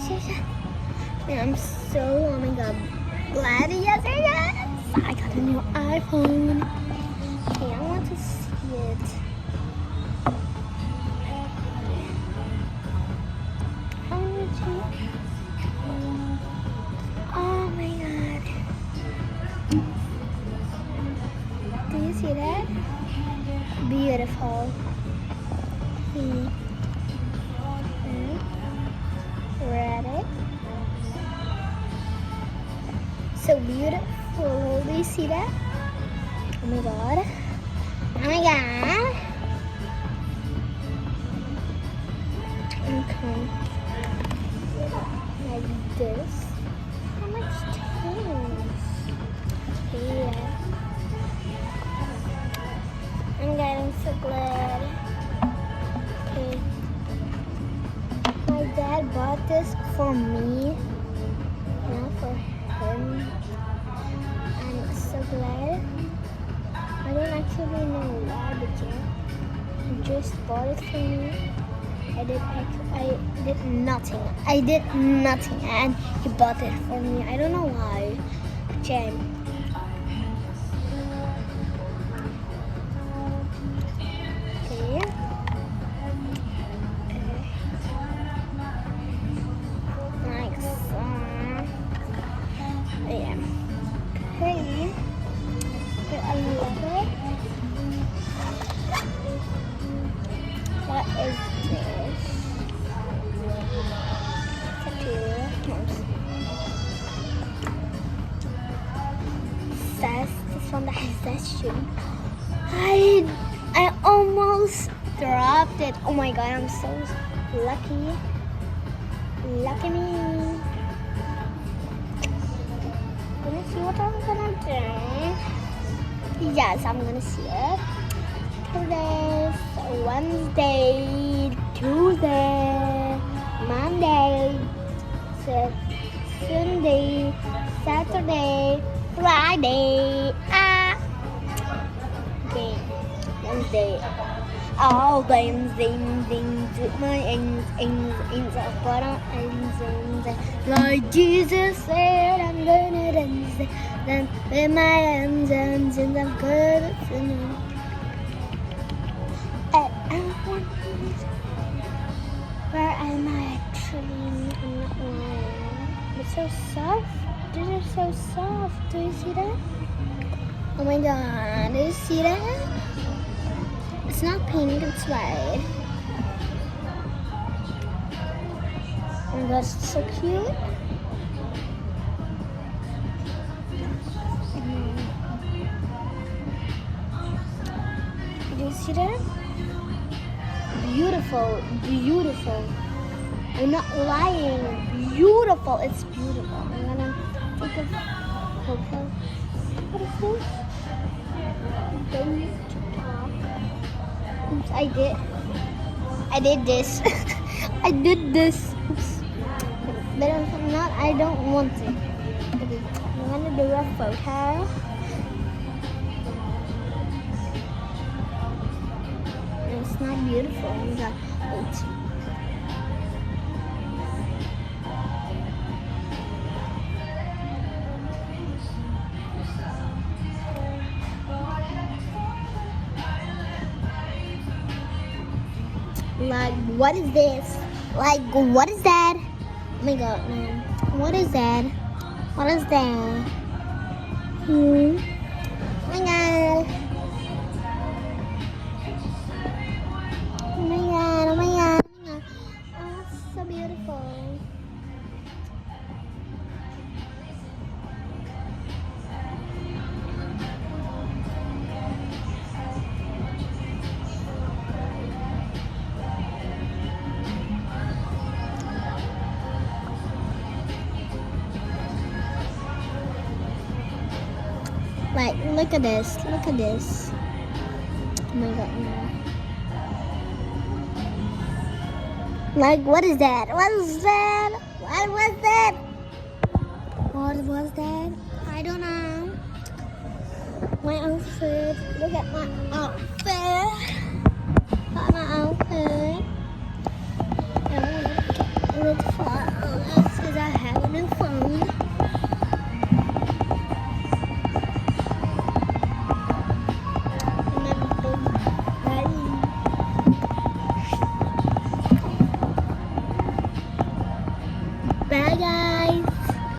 And I'm so, oh my god, glad. Yes, I got a new iPhone. Okay, I want to see it. How would you? Oh my god. Do you see that? Beautiful. Read it. So beautiful. Do you see that? Oh my god. Oh my god. Okay. Like this. How much things? Yeah. I'm getting so glad. Okay. My dad bought this for me. Not for him. I'm so glad. I don't actually know why, but yeah, he just bought it for me. I did nothing. I did nothing, and he bought it for me. I don't know why. Okay. Like so. Yeah. Okay. I love it. What is this? Says this one that has that shoe. I almost dropped it. Oh my god, I'm so lucky. Lucky me. Gonna see what I'm gonna do. Yes, I'm gonna see it. Today's Wednesday, Tuesday, Monday, Sunday, Saturday, Friday. Okay, Wednesday. All games, my ends up bottom ends. Like Jesus said, I'm gonna dance. Then with my ends, and I'm good. Where am I actually? I'm not lying. It's so soft. These are so soft. Do you see that? Oh my god. Do you see that? It's not pink, it's white. Oh my god, it's so cute. Do you see that? Beautiful, beautiful. I'm not lying. Beautiful, it's beautiful. I'm gonna take a photo. What is this? Don't talk. Oops, I did this. I did this. Oops. But I'm not, I don't want to. Okay, I'm gonna do a photo. It's not beautiful. Oh my god. Wait. Like, what is this? Like, what is that? Oh my god, man. What is that? What is that? Oh my god. Oh my god, oh my god, oh my god. Oh, it's so beautiful. Like, look at this. Look at this. Oh my god, no. Like, what is that? What is that? What was that? What was that? I don't know. My outfit. Look at my outfit.